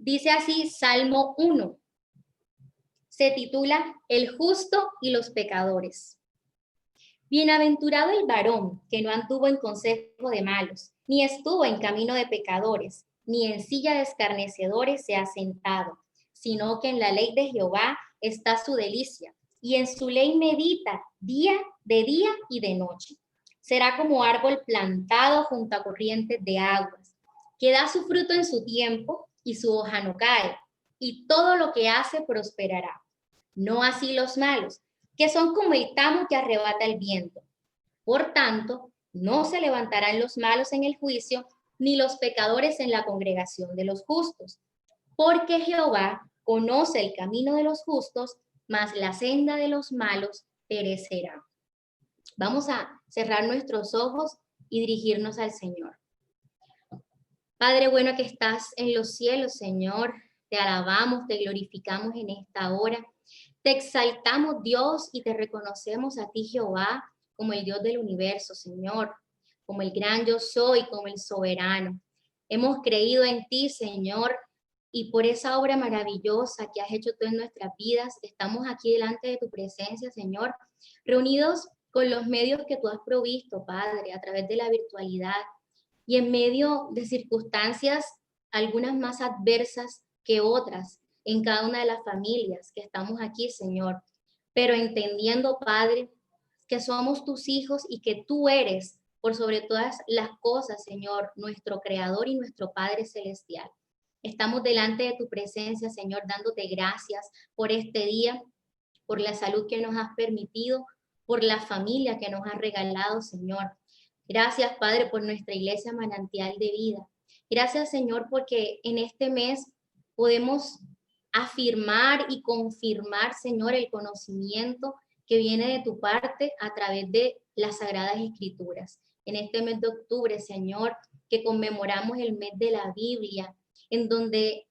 Dice así Salmo 1. Se titula El justo y los pecadores. Bienaventurado el varón que no anduvo en consejo de malos, ni estuvo en camino de pecadores, ni en silla de escarnecedores se ha sentado, sino que en la ley de Jehová está su delicia, y en su ley medita día y de noche. Será como árbol plantado junto a corrientes de aguas, que da su fruto en su tiempo y su hoja no cae, y todo lo que hace prosperará. No así los malos, que son como el tamo que arrebata el viento. Por tanto, no se levantarán los malos en el juicio, ni los pecadores en la congregación de los justos. Porque Jehová conoce el camino de los justos, mas la senda de los malos perecerá. Vamos a cerrar nuestros ojos y dirigirnos al Señor. Padre bueno que estás en los cielos, Señor, te alabamos, te glorificamos en esta hora. Te exaltamos, Dios, y te reconocemos a ti, Jehová, como el Dios del universo, Señor, como el gran yo soy, como el soberano. Hemos creído en ti, Señor, y por esa obra maravillosa que has hecho tú en nuestras vidas, estamos aquí delante de tu presencia, Señor, reunidos con los medios que tú has provisto, Padre, a través de la virtualidad y en medio de circunstancias, algunas más adversas que otras, en cada una de las familias que estamos aquí, Señor, pero entendiendo, Padre, que somos tus hijos y que tú eres, por sobre todas las cosas, Señor, nuestro Creador y nuestro Padre Celestial. Estamos delante de tu presencia, Señor, dándote gracias por este día, por la salud que nos has permitido, por la familia que nos has regalado, Señor. Gracias, Padre, por nuestra iglesia manantial de vida. Gracias, Señor, porque en este mes podemos afirmar y confirmar, Señor, el conocimiento que viene de tu parte a través de las Sagradas Escrituras. En este mes de octubre, Señor, que conmemoramos el mes de la Biblia, en donde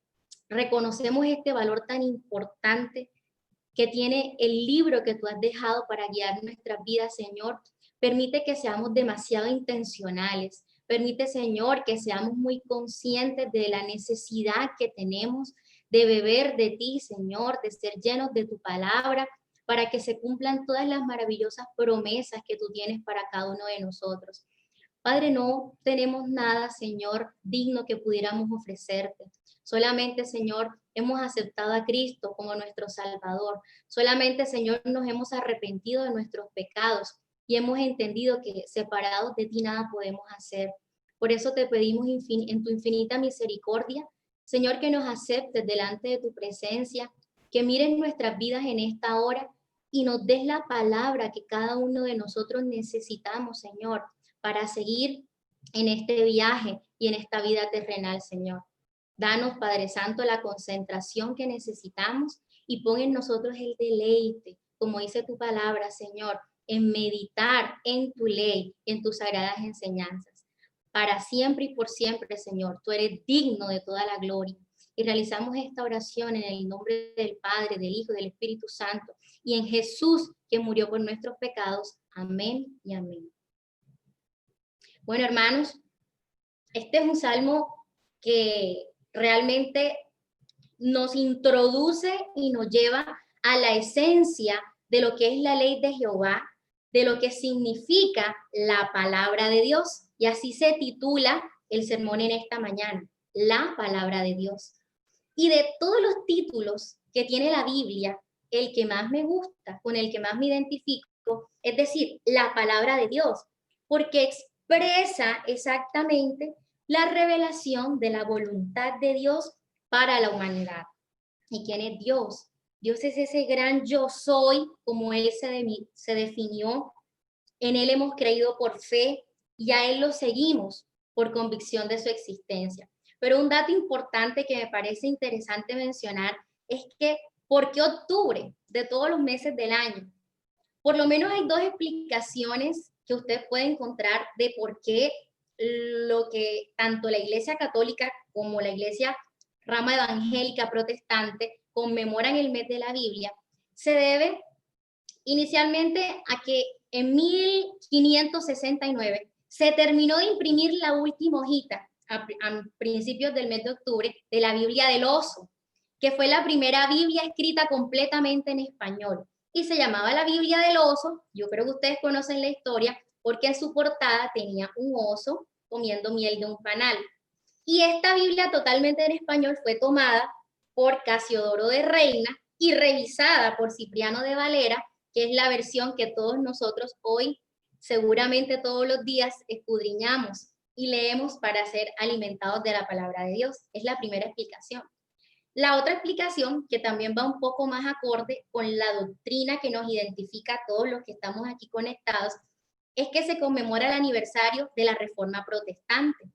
reconocemos este valor tan importante que tiene el libro que tú has dejado para guiar nuestras vidas, Señor. Permite que seamos demasiado intencionales. Permite, Señor, que seamos muy conscientes de la necesidad que tenemos de beber de ti, Señor, de ser llenos de tu palabra, para que se cumplan todas las maravillosas promesas que tú tienes para cada uno de nosotros. Padre, no tenemos nada, Señor, digno que pudiéramos ofrecerte. Solamente, Señor, hemos aceptado a Cristo como nuestro Salvador. Solamente, Señor, nos hemos arrepentido de nuestros pecados y hemos entendido que separados de ti nada podemos hacer. Por eso te pedimos en tu infinita misericordia, Señor, que nos aceptes delante de tu presencia, que mires nuestras vidas en esta hora y nos des la palabra que cada uno de nosotros necesitamos, Señor, para seguir en este viaje y en esta vida terrenal, Señor. Danos, Padre Santo, la concentración que necesitamos y pon en nosotros el deleite, como dice tu palabra, Señor, en meditar en tu ley, en tus sagradas enseñanzas. Para siempre y por siempre, Señor, tú eres digno de toda la gloria. Y realizamos esta oración en el nombre del Padre, del Hijo y del Espíritu Santo, y en Jesús, que murió por nuestros pecados. Amén y amén. Bueno, hermanos, este es un salmo que realmente nos introduce y nos lleva a la esencia de lo que es la ley de Jehová, de lo que significa la palabra de Dios. Y así se titula el sermón en esta mañana, la palabra de Dios. Y de todos los títulos que tiene la Biblia, el que más me gusta, con el que más me identifico, es decir, la palabra de Dios, porque expresa exactamente la revelación de la voluntad de Dios para la humanidad. ¿Y quién es Dios? Dios es ese gran yo soy, como Él se definió. En Él hemos creído por fe y a Él lo seguimos por convicción de su existencia. Pero un dato importante que me parece interesante mencionar es que, ¿por qué octubre de todos los meses del año? Por lo menos hay dos explicaciones que usted puede encontrar de por qué lo que tanto la Iglesia Católica como la Iglesia Rama Evangélica Protestante conmemoran el mes de la Biblia. Se debe inicialmente a que en 1569 se terminó de imprimir la última hojita a principios del mes de octubre, de la Biblia del Oso, que fue la primera Biblia escrita completamente en español. Y se llamaba la Biblia del Oso, yo creo que ustedes conocen la historia, porque en su portada tenía un oso comiendo miel de un panal. Y esta Biblia totalmente en español fue tomada por Casiodoro de Reina y revisada por Cipriano de Valera, que es la versión que todos nosotros hoy, seguramente todos los días, escudriñamos y leemos para ser alimentados de la palabra de Dios. Es la primera explicación. La otra explicación, que también va un poco más acorde con la doctrina que nos identifica a todos los que estamos aquí conectados, es que se conmemora el aniversario de la Reforma Protestante.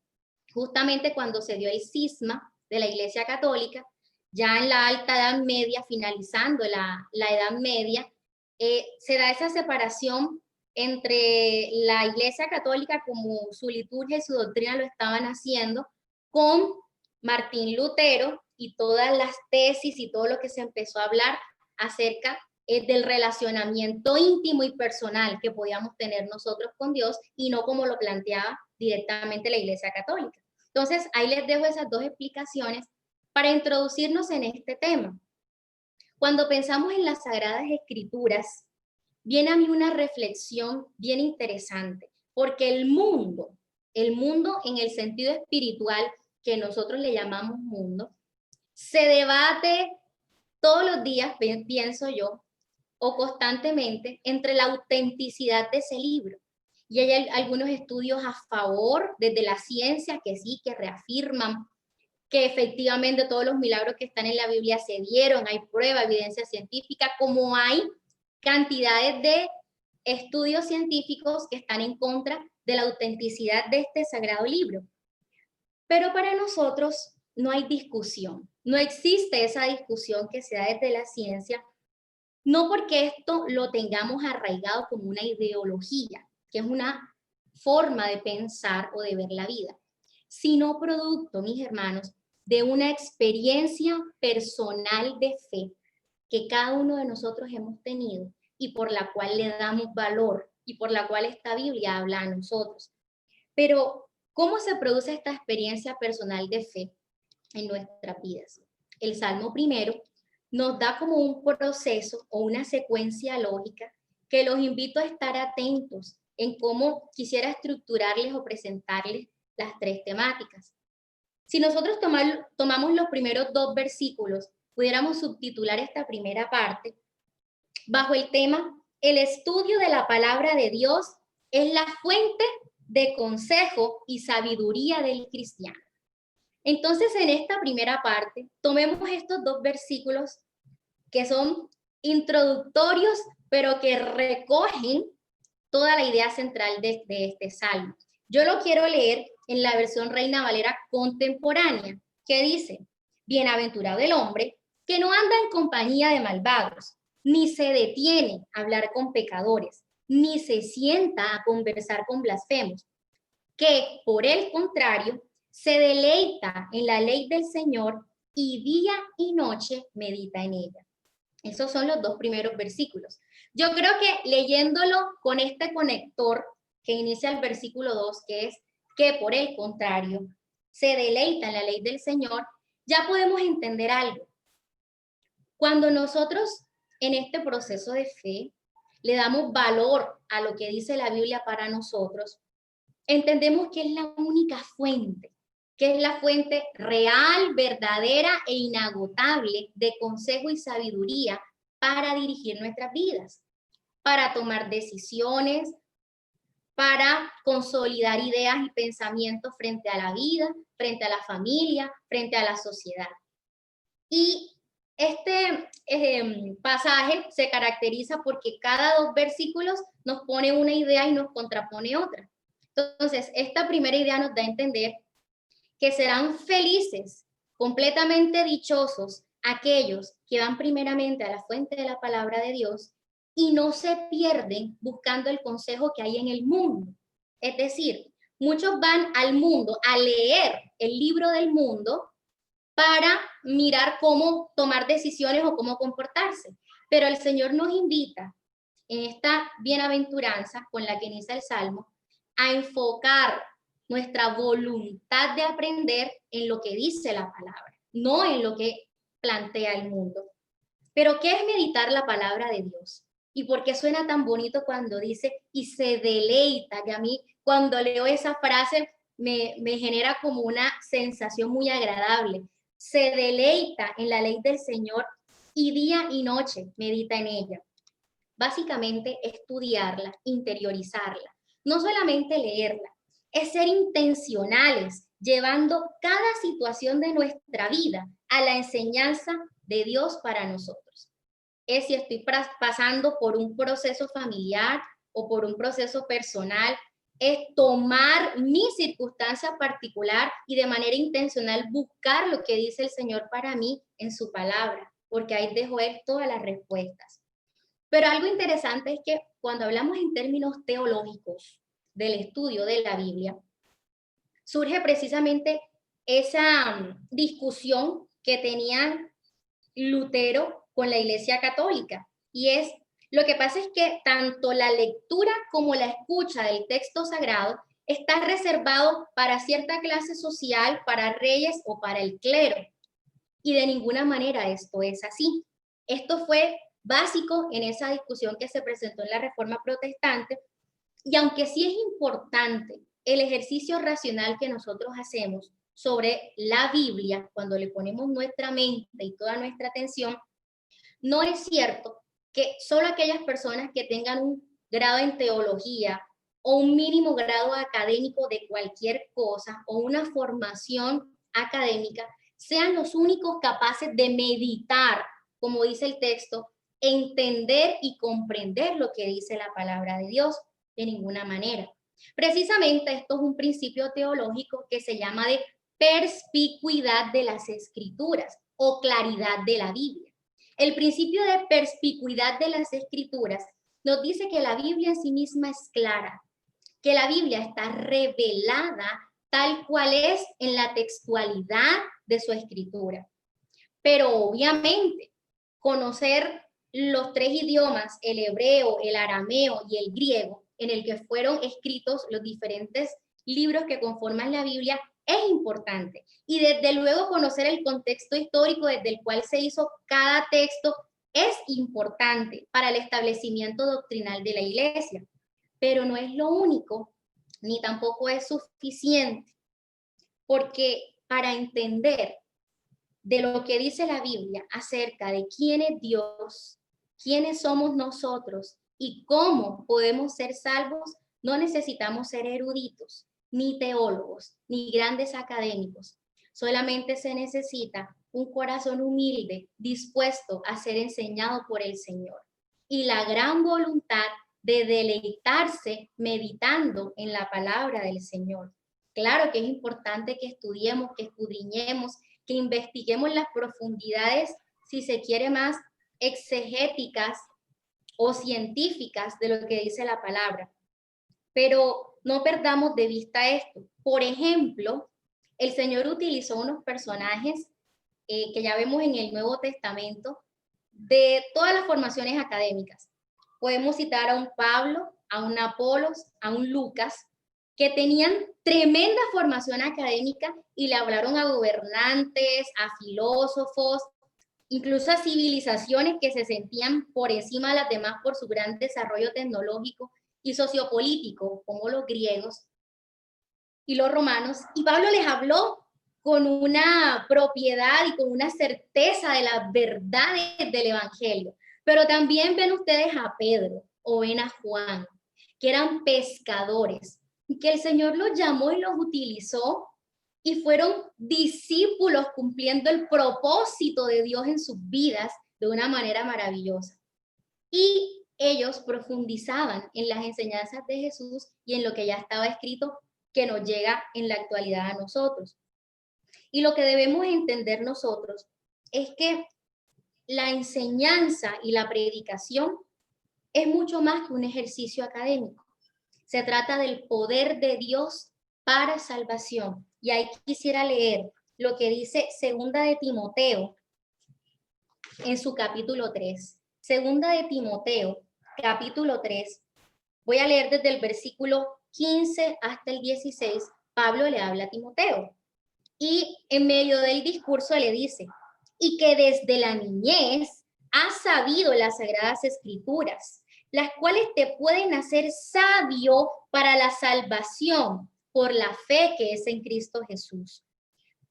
Justamente cuando se dio el cisma de la Iglesia Católica, ya en la Alta Edad Media, finalizando la Edad Media, se da esa separación entre la Iglesia Católica, como su liturgia y su doctrina lo estaban haciendo, con Martín Lutero y todas las tesis y todo lo que se empezó a hablar acerca del relacionamiento íntimo y personal que podíamos tener nosotros con Dios y no como lo planteaba directamente la Iglesia Católica. Entonces, ahí les dejo esas dos explicaciones para introducirnos en este tema. Cuando pensamos en las Sagradas Escrituras, viene a mí una reflexión bien interesante, porque el mundo en el sentido espiritual que nosotros le llamamos mundo, se debate todos los días, pienso yo, o constantemente, entre la autenticidad de ese libro. Y hay algunos estudios a favor desde la ciencia que sí, que reafirman que efectivamente todos los milagros que están en la Biblia se dieron, hay prueba, evidencia científica, como hay cantidades de estudios científicos que están en contra de la autenticidad de este sagrado libro. Pero para nosotros no hay discusión, no existe esa discusión que se da desde la ciencia, no porque esto lo tengamos arraigado como una ideología, que es una forma de pensar o de ver la vida, sino producto, mis hermanos, de una experiencia personal de fe que cada uno de nosotros hemos tenido y por la cual le damos valor y por la cual esta Biblia habla a nosotros. Pero, ¿cómo se produce esta experiencia personal de fe en nuestras vidas? El Salmo primero nos da como un proceso o una secuencia lógica que los invito a estar atentos en cómo quisiera estructurarles o presentarles las tres temáticas. Si nosotros tomamos los primeros dos versículos, pudiéramos subtitular esta primera parte bajo el tema: el estudio de la palabra de Dios es la fuente de consejo y sabiduría del cristiano. Entonces, en esta primera parte, tomemos estos dos versículos que son introductorios, pero que recogen toda la idea central de este salmo. Yo lo quiero leer en la versión Reina Valera contemporánea, que dice: bienaventurado el hombre que no anda en compañía de malvados, ni se detiene a hablar con pecadores, ni se sienta a conversar con blasfemos, que por el contrario se deleita en la ley del Señor y día y noche medita en ella. Esos son los dos primeros versículos. Yo creo que leyéndolo con este conector que inicia el versículo 2, que es que por el contrario se deleita en la ley del Señor, ya podemos entender algo. Cuando nosotros en este proceso de fe le damos valor a lo que dice la Biblia para nosotros, entendemos que es la única fuente, que es la fuente real, verdadera e inagotable de consejo y sabiduría para dirigir nuestras vidas, para tomar decisiones, para consolidar ideas y pensamientos frente a la vida, frente a la familia, frente a la sociedad. Y este pasaje se caracteriza porque cada dos versículos nos pone una idea y nos contrapone otra. Entonces, esta primera idea nos da a entender que serán felices, completamente dichosos, aquellos que van primeramente a la fuente de la palabra de Dios y no se pierden buscando el consejo que hay en el mundo. Es decir, muchos van al mundo a leer el libro del mundo para mirar cómo tomar decisiones o cómo comportarse. Pero el Señor nos invita en esta bienaventuranza con la que inicia el Salmo a enfocar nuestra voluntad de aprender en lo que dice la palabra, no en lo que plantea el mundo. Pero ¿qué es meditar la palabra de Dios? ¿Y por qué suena tan bonito cuando dice y se deleita? Y a mí cuando leo esa frase me genera como una sensación muy agradable. Se deleita en la ley del Señor y día y noche medita en ella. Básicamente estudiarla, interiorizarla, no solamente leerla, es ser intencionales, llevando cada situación de nuestra vida a la enseñanza de Dios para nosotros. Es si estoy pasando por un proceso familiar o por un proceso personal, es tomar mi circunstancia particular y de manera intencional buscar lo que dice el Señor para mí en su palabra, porque ahí dejó Él todas las respuestas. Pero algo interesante es que cuando hablamos en términos teológicos del estudio de la Biblia, surge precisamente esa discusión que tenía Lutero con la Iglesia Católica. Y es, lo que pasa es que tanto la lectura como la escucha del texto sagrado está reservado para cierta clase social, para reyes o para el clero. Y de ninguna manera esto es así. Esto fue básico en esa discusión que se presentó en la Reforma Protestante. Y aunque sí es importante el ejercicio racional que nosotros hacemos sobre la Biblia, cuando le ponemos nuestra mente y toda nuestra atención, no es cierto que solo aquellas personas que tengan un grado en teología o un mínimo grado académico de cualquier cosa o una formación académica sean los únicos capaces de meditar, como dice el texto, entender y comprender lo que dice la palabra de Dios, de ninguna manera. Precisamente esto es un principio teológico que se llama de perspicuidad de las escrituras o claridad de la Biblia. El principio de perspicuidad de las escrituras nos dice que la Biblia en sí misma es clara, que la Biblia está revelada tal cual es en la textualidad de su escritura. Pero obviamente, conocer los tres idiomas, el hebreo, el arameo y el griego, en el que fueron escritos los diferentes libros que conforman la Biblia, es importante. Y desde luego conocer el contexto histórico desde el cual se hizo cada texto es importante para el establecimiento doctrinal de la Iglesia. Pero no es lo único, ni tampoco es suficiente, porque para entender de lo que dice la Biblia acerca de quién es Dios, quiénes somos nosotros y cómo podemos ser salvos, no necesitamos ser eruditos, ni teólogos, ni grandes académicos. Solamente se necesita un corazón humilde, dispuesto a ser enseñado por el Señor, y la gran voluntad de deleitarse meditando en la palabra del Señor. Claro que es importante que estudiemos, que escudriñemos, que investiguemos las profundidades, si se quiere más, exegéticas o científicas de lo que dice la palabra. Pero no perdamos de vista esto. Por ejemplo, el Señor utilizó unos personajes que ya vemos en el Nuevo Testamento de todas las formaciones académicas. Podemos citar a un Pablo, a un Apolos, a un Lucas, que tenían tremenda formación académica y le hablaron a gobernantes, a filósofos, incluso a civilizaciones que se sentían por encima de las demás por su gran desarrollo tecnológico y sociopolítico, como los griegos y los romanos. Y Pablo les habló con una propiedad y con una certeza de las verdades del Evangelio. Pero también ven ustedes a Pedro o ven a Juan, que eran pescadores, y que el Señor los llamó y los utilizó y fueron discípulos cumpliendo el propósito de Dios en sus vidas de una manera maravillosa. Y ellos profundizaban en las enseñanzas de Jesús y en lo que ya estaba escrito que nos llega en la actualidad a nosotros. Y lo que debemos entender nosotros es que la enseñanza y la predicación es mucho más que un ejercicio académico. Se trata del poder de Dios para salvación. Y ahí quisiera leer lo que dice Segunda de Timoteo en su capítulo 3. Segunda de Timoteo, capítulo 3. Voy a leer desde el versículo 15 hasta el 16, Pablo le habla a Timoteo y en medio del discurso le dice, y que desde la niñez has sabido las sagradas escrituras, las cuales te pueden hacer sabio para la salvación por la fe que es en Cristo Jesús.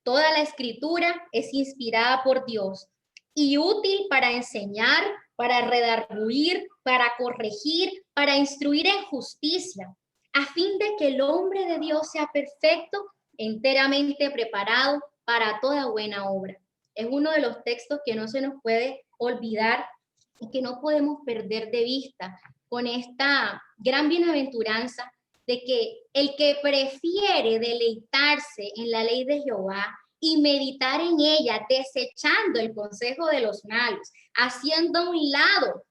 Toda la escritura es inspirada por Dios y útil para enseñar, para redarguir, para corregir, para instruir en justicia, a fin de que el hombre de Dios sea perfecto, enteramente preparado para toda buena obra. Es uno de los textos que no se nos puede olvidar y que no podemos perder de vista con esta gran bienaventuranza de que el que prefiere deleitarse en la ley de Jehová y meditar en ella, desechando el consejo de los malos, haciendo a un lado,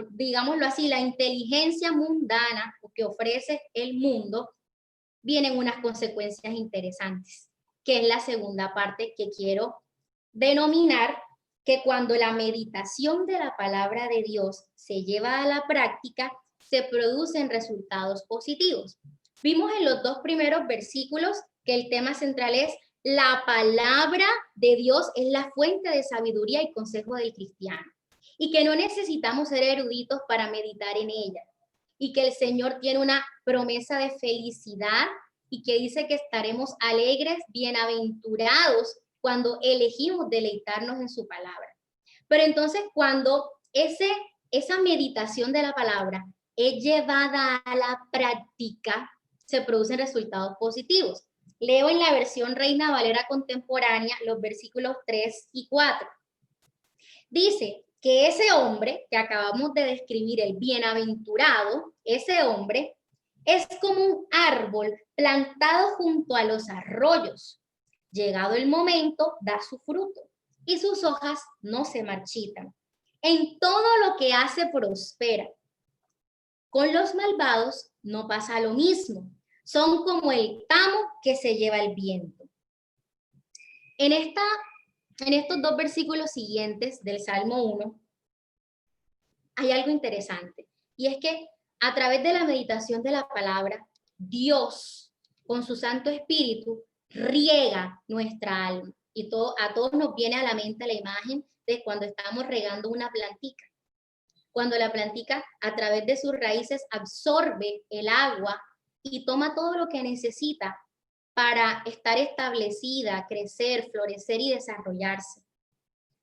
digámoslo así, la inteligencia mundana que ofrece el mundo, vienen unas consecuencias interesantes, que es la segunda parte que quiero denominar, que cuando la meditación de la palabra de Dios se lleva a la práctica, se producen resultados positivos. Vimos en los dos primeros versículos que el tema central es la palabra de Dios es la fuente de sabiduría y consejo del cristiano, y que no necesitamos ser eruditos para meditar en ella, y que el Señor tiene una promesa de felicidad y que dice que estaremos alegres, bienaventurados cuando elegimos deleitarnos en su palabra. Pero entonces cuando esa meditación de la palabra es llevada a la práctica, se producen resultados positivos. Leo en la versión Reina Valera contemporánea los versículos 3 y 4. Dice que ese hombre que acabamos de describir, el bienaventurado, ese hombre es como un árbol plantado junto a los arroyos. Llegado el momento, da su fruto y sus hojas no se marchitan. En todo lo que hace prospera. Con los malvados no pasa lo mismo. Son como el tamo que se lleva el viento. En estos dos versículos siguientes del Salmo 1 hay algo interesante. Y es que a través de la meditación de la palabra, Dios, con su Santo Espíritu, riega nuestra alma. Y a todos nos viene a la mente la imagen de cuando estamos regando una plantica. Cuando la plantica a través de sus raíces absorbe el agua y toma todo lo que necesita para estar establecida, crecer, florecer y desarrollarse.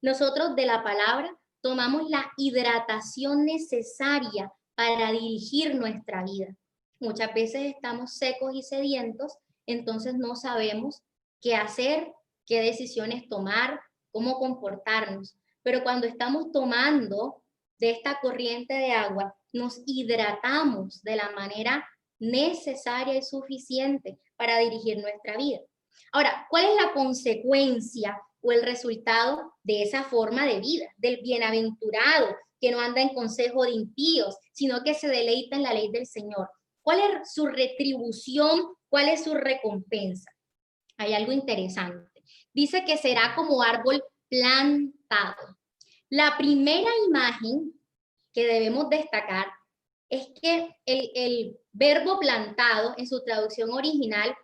Nosotros de la palabra tomamos la hidratación necesaria para dirigir nuestra vida. Muchas veces estamos secos y sedientos, entonces no sabemos qué hacer, qué decisiones tomar, cómo comportarnos. Pero cuando estamos tomando de esta corriente de agua, nos hidratamos de la manera necesaria y suficiente para dirigir nuestra vida. Ahora, ¿cuál es la consecuencia o el resultado de esa forma de vida, del bienaventurado que no anda en consejo de impíos, sino que se deleita en la ley del Señor? ¿Cuál es su retribución? ¿Cuál es su recompensa? Hay algo interesante. Dice que será como árbol plantado. La primera imagen que debemos destacar es que el verbo plantado en su traducción original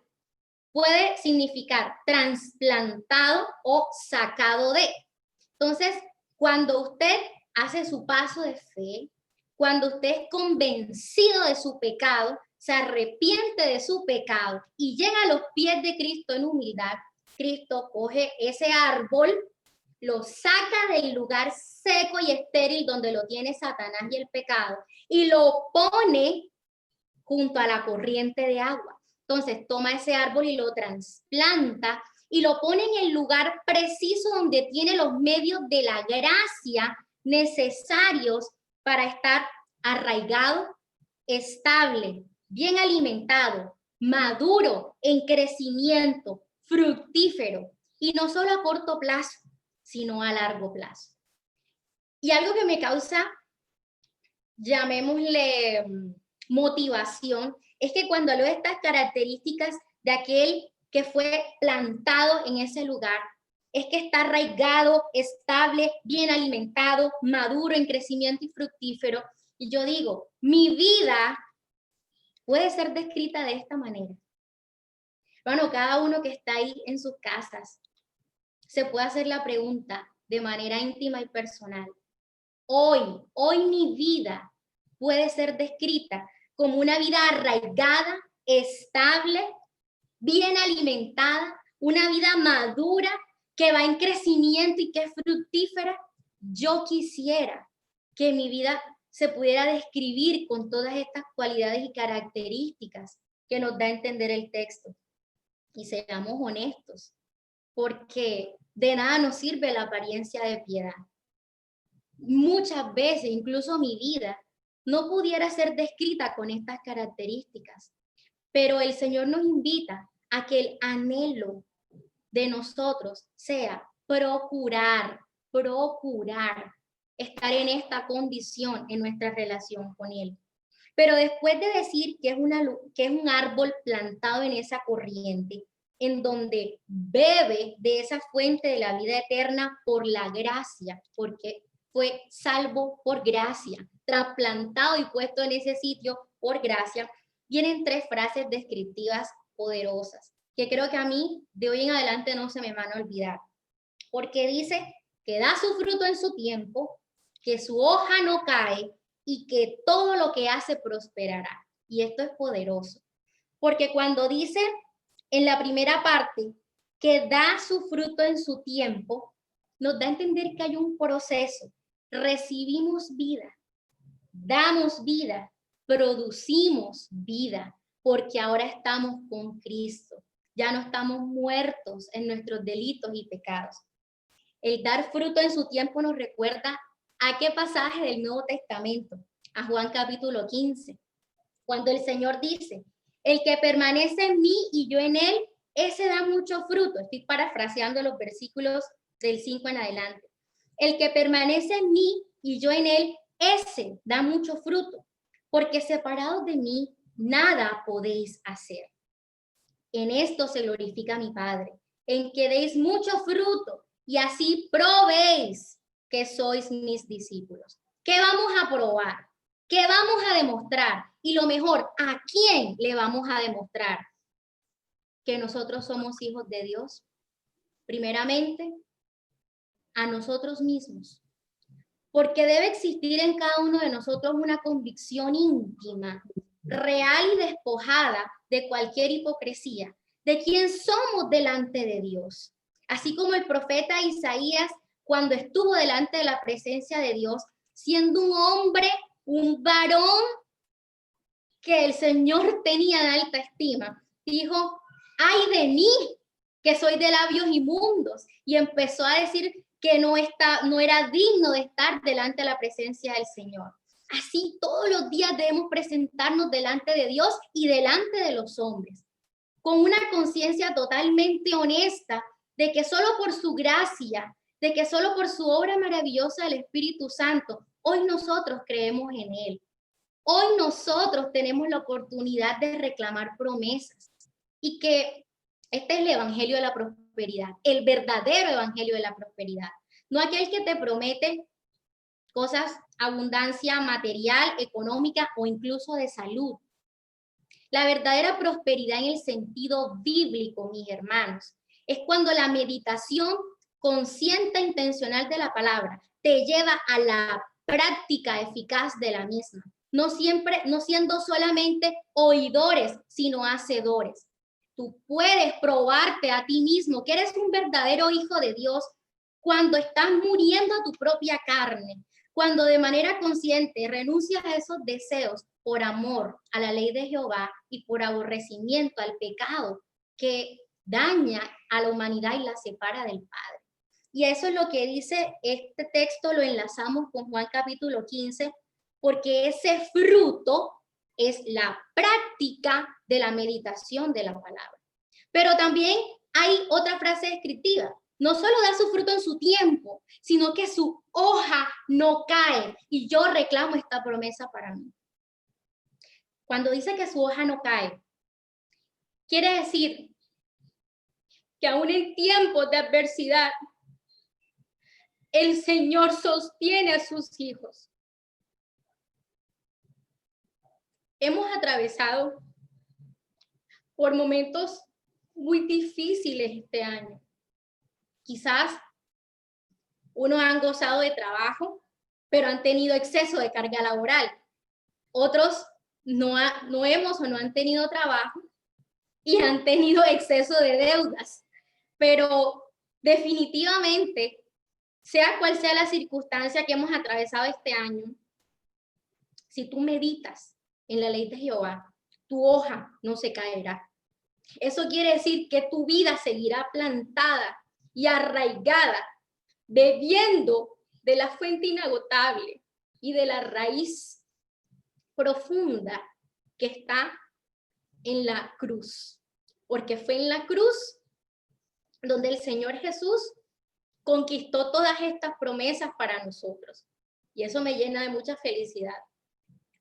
puede significar trasplantado o sacado de. Entonces, cuando usted hace su paso de fe, cuando usted es convencido de su pecado, se arrepiente de su pecado y llega a los pies de Cristo en humildad, Cristo coge ese árbol, lo saca del lugar seco y estéril donde lo tiene Satanás y el pecado y lo pone junto a la corriente de agua. Entonces toma ese árbol y lo trasplanta y lo pone en el lugar preciso donde tiene los medios de la gracia necesarios para estar arraigado, estable, bien alimentado, maduro, en crecimiento, fructífero, y no solo a corto plazo, sino a largo plazo. Y algo que me causa, llamémosle motivación, es que cuando leo estas características de aquel que fue plantado en ese lugar, es que está arraigado, estable, bien alimentado, maduro, en crecimiento y fructífero. Y yo digo, mi vida puede ser descrita de esta manera. Bueno, cada uno que está ahí en sus casas se puede hacer la pregunta de manera íntima y personal. Hoy mi vida puede ser descrita como una vida arraigada, estable, bien alimentada, una vida madura que va en crecimiento y que es fructífera. Yo quisiera que mi vida se pudiera describir con todas estas cualidades y características que nos da a entender el texto. Y seamos honestos, porque de nada nos sirve la apariencia de piedad. Muchas veces, incluso mi vida, no pudiera ser descrita con estas características, pero el Señor nos invita a que el anhelo de nosotros sea procurar estar en esta condición en nuestra relación con Él. Pero después de decir que es un árbol plantado en esa corriente, en donde bebe de esa fuente de la vida eterna por la gracia, porque fue salvo por gracia, trasplantado y puesto en ese sitio por gracia, vienen tres frases descriptivas poderosas, que creo que a mí de hoy en adelante no se me van a olvidar, porque dice que da su fruto en su tiempo, que su hoja no cae y que todo lo que hace prosperará. Y esto es poderoso, porque cuando dice en la primera parte que da su fruto en su tiempo, nos da a entender que hay un proceso. Recibimos vida, damos vida, producimos vida, porque ahora estamos con Cristo. Ya no estamos muertos en nuestros delitos y pecados. El dar fruto en su tiempo nos recuerda a qué pasaje del Nuevo Testamento, a Juan capítulo 15, cuando el Señor dice, el que permanece en mí y yo en él, ese da mucho fruto. Estoy parafraseando los versículos del 5 en adelante. El que permanece en mí y yo en él, ese da mucho fruto, porque separados de mí, nada podéis hacer. En esto se glorifica mi Padre, en que deis mucho fruto y así probéis que sois mis discípulos. ¿Qué vamos a probar? ¿Qué vamos a demostrar? Y lo mejor, ¿a quién le vamos a demostrar que nosotros somos hijos de Dios? Primeramente, a nosotros mismos. Porque debe existir en cada uno de nosotros una convicción íntima, real y despojada de cualquier hipocresía, de quién somos delante de Dios. Así como el profeta Isaías, cuando estuvo delante de la presencia de Dios, siendo un hombre, un varón que el Señor tenía en alta estima, dijo, ay de mí, que soy de labios inmundos, y empezó a decir que no era digno de estar delante de la presencia del Señor. Así todos los días debemos presentarnos delante de Dios y delante de los hombres, con una conciencia totalmente honesta de que solo por su gracia, de que solo por su obra maravillosa del Espíritu Santo, hoy nosotros creemos en Él. Hoy nosotros tenemos la oportunidad de reclamar promesas y que este es el evangelio de la prosperidad, el verdadero evangelio de la prosperidad. No aquel que te promete cosas, abundancia material, económica o incluso de salud. La verdadera prosperidad en el sentido bíblico, mis hermanos, es cuando la meditación consciente e intencional de la palabra te lleva a la práctica eficaz de la misma. No siendo solamente oidores, sino hacedores. Tú puedes probarte a ti mismo que eres un verdadero hijo de Dios cuando estás muriendo a tu propia carne, cuando de manera consciente renuncias a esos deseos por amor a la ley de Jehová y por aborrecimiento al pecado que daña a la humanidad y la separa del Padre. Y eso es lo que dice este texto, lo enlazamos con Juan capítulo 15, porque ese fruto es la práctica de la meditación de la palabra. Pero también hay otra frase descriptiva. No solo da su fruto en su tiempo, sino que su hoja no cae. Y yo reclamo esta promesa para mí. Cuando dice que su hoja no cae, quiere decir que aún en tiempos de adversidad, el Señor sostiene a sus hijos. Hemos atravesado por momentos muy difíciles este año. Quizás unos han gozado de trabajo, pero han tenido exceso de carga laboral. Otros no hemos o no han tenido trabajo y han tenido exceso de deudas. Pero definitivamente, sea cual sea la circunstancia que hemos atravesado este año, si tú meditas en la ley de Jehová, tu hoja no se caerá. Eso quiere decir que tu vida seguirá plantada y arraigada, bebiendo de la fuente inagotable y de la raíz profunda que está en la cruz. Porque fue en la cruz donde el Señor Jesús conquistó todas estas promesas para nosotros. Y eso me llena de mucha felicidad.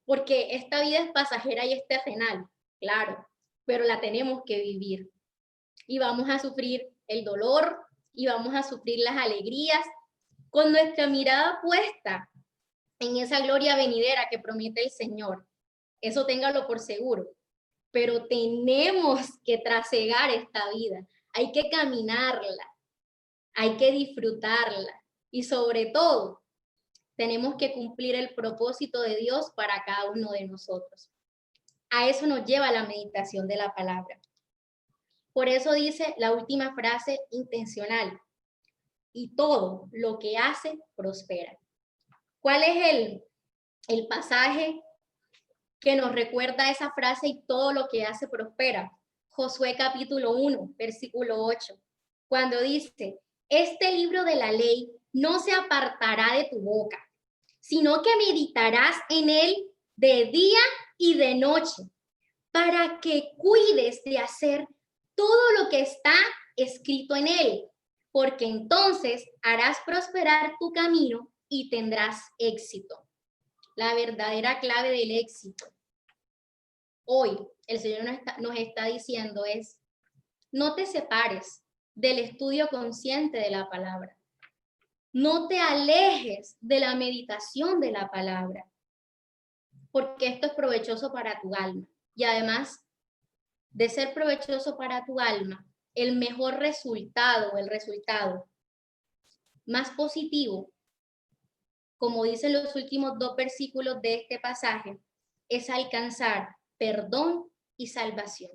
Porque esta vida es pasajera y es terrenal, claro, pero la tenemos que vivir. Y vamos a sufrir el dolor y vamos a sufrir las alegrías con nuestra mirada puesta en esa gloria venidera que promete el Señor. Eso téngalo por seguro. Pero tenemos que trasegar esta vida. Hay que caminarla. Hay que disfrutarla. Y sobre todo, tenemos que cumplir el propósito de Dios para cada uno de nosotros. A eso nos lleva la meditación de la palabra. Por eso dice la última frase intencional. Y todo lo que hace prospera. ¿Cuál es el pasaje que nos recuerda esa frase y todo lo que hace prospera? Josué capítulo 1, versículo 8, cuando dice, este libro de la ley no se apartará de tu boca, sino que meditarás en él de día y de noche, para que cuides de hacer todo lo que está escrito en él, porque entonces harás prosperar tu camino y tendrás éxito. La verdadera clave del éxito. Hoy el Señor nos está diciendo es, no te separes del estudio consciente de la palabra. No te alejes de la meditación de la palabra, porque esto es provechoso para tu alma. Y además de ser provechoso para tu alma, el mejor resultado, el resultado más positivo, como dicen los últimos 2 versículos de este pasaje, es alcanzar perdón y salvación.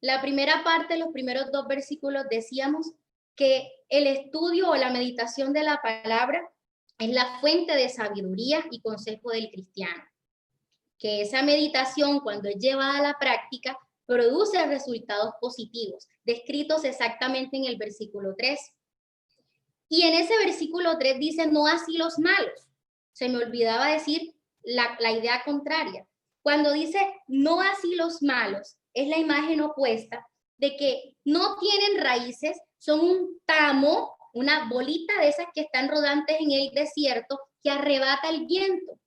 La primera parte, los primeros 2 versículos, decíamos que el estudio o la meditación de la palabra es la fuente de sabiduría y consejo del cristiano. Que esa meditación, cuando es llevada a la práctica, produce resultados positivos, descritos exactamente en el versículo 3. Y en ese versículo 3 dice, no así los malos. Se me olvidaba decir la idea contraria. Cuando dice, no así los malos, es la imagen opuesta de que no tienen raíces, son un tamo, una bolita de esas que están rodantes en el desierto que arrebata el viento.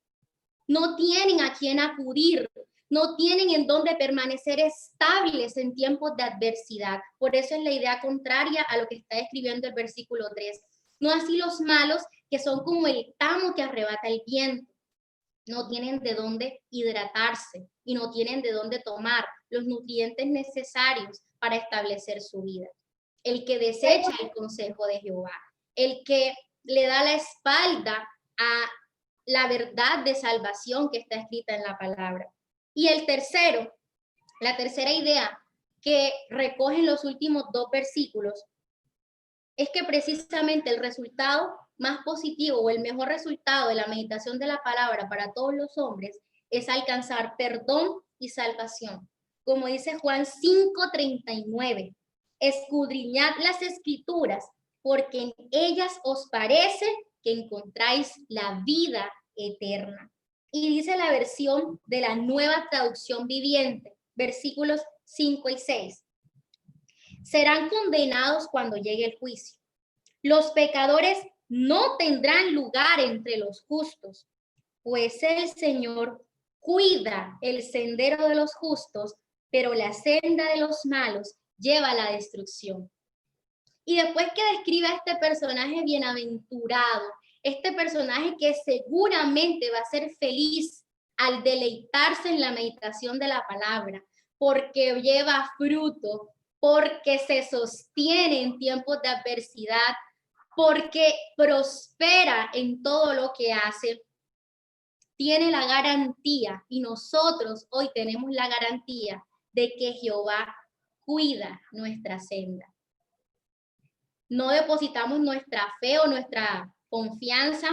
No tienen a quién acudir, no tienen en dónde permanecer estables en tiempos de adversidad. Por eso es la idea contraria a lo que está describiendo el versículo 3. No así los malos, que son como el tamo que arrebata el viento. No tienen de dónde hidratarse y no tienen de dónde tomar los nutrientes necesarios para establecer su vida. El que desecha el consejo de Jehová, el que le da la espalda a la verdad de salvación que está escrita en la palabra. Y la tercera idea que recogen los últimos 2 versículos es que precisamente el resultado más positivo o el mejor resultado de la meditación de la palabra para todos los hombres es alcanzar perdón y salvación. Como dice Juan 5:39, escudriñad las escrituras porque en ellas os parece que encontráis la vida eterna. Y dice la versión de la Nueva Traducción Viviente, versículos 5 y 6. Serán condenados cuando llegue el juicio. Los pecadores no tendrán lugar entre los justos, pues el Señor cuida el sendero de los justos, pero la senda de los malos lleva a la destrucción. Y después que describe a este personaje bienaventurado, este personaje que seguramente va a ser feliz al deleitarse en la meditación de la palabra, porque lleva fruto, porque se sostiene en tiempos de adversidad, porque prospera en todo lo que hace, tiene la garantía, y nosotros hoy tenemos la garantía de que Jehová cuida nuestra senda. No depositamos nuestra fe o nuestra confianza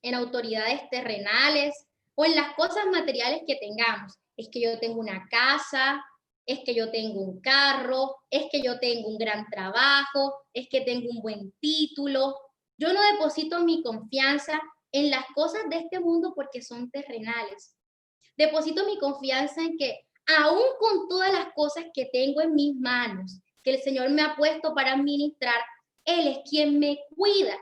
en autoridades terrenales o en las cosas materiales que tengamos. Es que yo tengo una casa, es que yo tengo un carro, es que yo tengo un gran trabajo, es que tengo un buen título. Yo no deposito mi confianza en las cosas de este mundo porque son terrenales. Deposito mi confianza en que aún con todas las cosas que tengo en mis manos, que el Señor me ha puesto para administrar, Él es quien me cuida.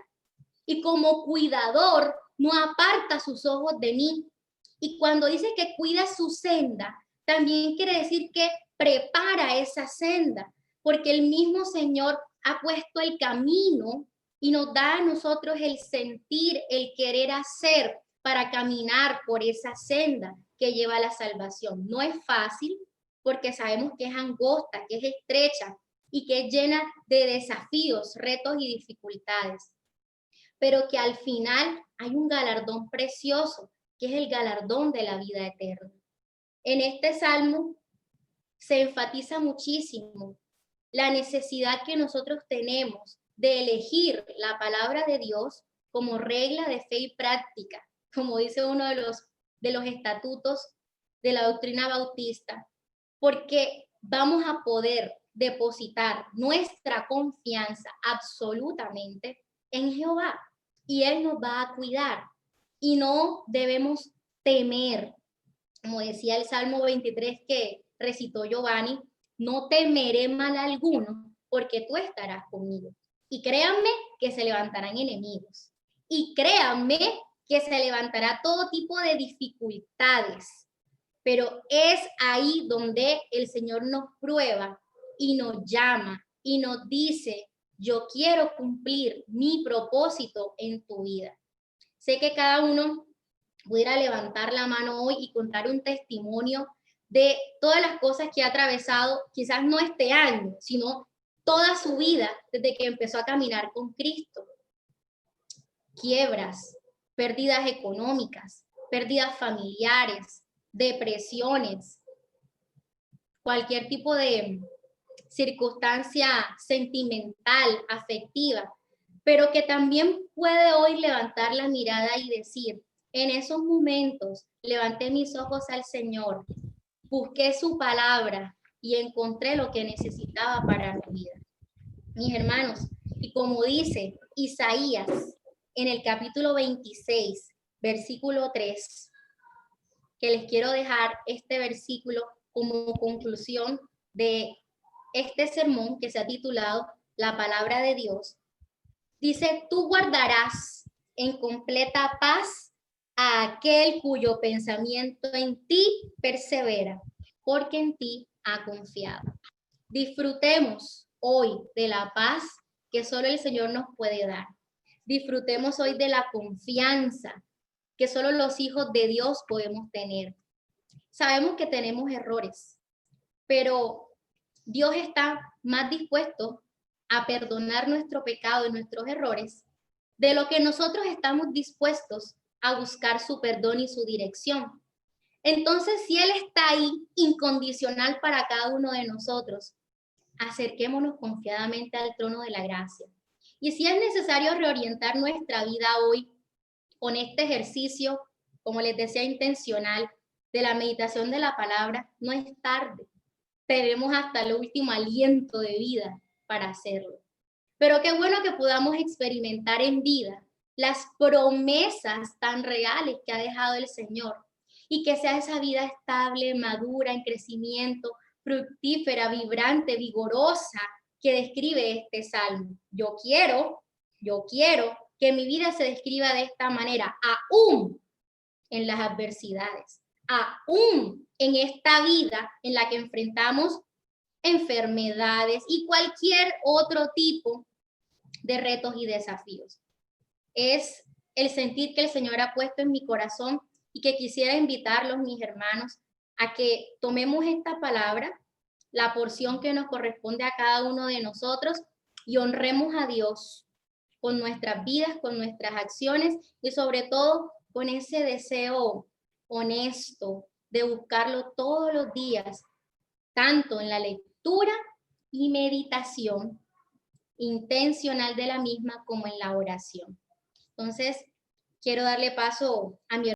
Y como cuidador, no aparta sus ojos de mí. Y cuando dice que cuida su senda, también quiere decir que prepara esa senda, porque el mismo Señor ha puesto el camino y nos da a nosotros el sentir, el querer hacer para caminar por esa senda que lleva a la salvación. No es fácil porque sabemos que es angosta, que es estrecha y que es llena de desafíos, retos y dificultades, pero que al final hay un galardón precioso, que es el galardón de la vida eterna. En este salmo se enfatiza muchísimo la necesidad que nosotros tenemos de elegir la palabra de Dios como regla de fe y práctica, como dice uno de los estatutos de la doctrina bautista, porque vamos a poder depositar nuestra confianza absolutamente en Jehová y Él nos va a cuidar y no debemos temer, como decía el Salmo 23 que recitó Giovanni, no temeré mal alguno porque tú estarás conmigo. Y créanme que se levantarán enemigos. Y créanme que se levantará todo tipo de dificultades. Pero es ahí donde el Señor nos prueba y nos llama y nos dice, yo quiero cumplir mi propósito en tu vida. Sé que cada uno pudiera levantar la mano hoy y contar un testimonio de todas las cosas que ha atravesado, quizás no este año, sino toda su vida desde que empezó a caminar con Cristo. Quiebras, pérdidas económicas, pérdidas familiares, depresiones, cualquier tipo de circunstancia sentimental, afectiva, pero que también puede hoy levantar la mirada y decir, en esos momentos levanté mis ojos al Señor, busqué su palabra y encontré lo que necesitaba para mi vida. Mis hermanos, y como dice Isaías en el capítulo 26, versículo 3, que les quiero dejar este versículo como conclusión de este sermón que se ha titulado La palabra de Dios. Dice, tú guardarás en completa paz a aquel cuyo pensamiento en ti persevera, porque en ti ha confiado. Disfrutemos hoy de la paz que solo el Señor nos puede dar. Disfrutemos hoy de la confianza que solo los hijos de Dios podemos tener. Sabemos que tenemos errores, pero Dios está más dispuesto a perdonar nuestro pecado y nuestros errores de lo que nosotros estamos dispuestos a buscar su perdón y su dirección. Entonces, si Él está ahí incondicional para cada uno de nosotros, acerquémonos confiadamente al trono de la gracia. Y si es necesario reorientar nuestra vida hoy con este ejercicio, como les decía, intencional, de la meditación de la palabra, no es tarde. Tenemos hasta el último aliento de vida para hacerlo. Pero qué bueno que podamos experimentar en vida las promesas tan reales que ha dejado el Señor y que sea esa vida estable, madura, en crecimiento, fructífera, vibrante, vigorosa que describe este salmo. Yo quiero que mi vida se describa de esta manera, aún en las adversidades, aún en esta vida en la que enfrentamos enfermedades y cualquier otro tipo de retos y desafíos. Es el sentir que el Señor ha puesto en mi corazón y que quisiera invitarlos, mis hermanos, a que tomemos esta palabra la porción que nos corresponde a cada uno de nosotros y honremos a Dios con nuestras vidas, con nuestras acciones y sobre todo con ese deseo honesto de buscarlo todos los días, tanto en la lectura y meditación intencional de la misma como en la oración. Entonces, quiero darle paso a mi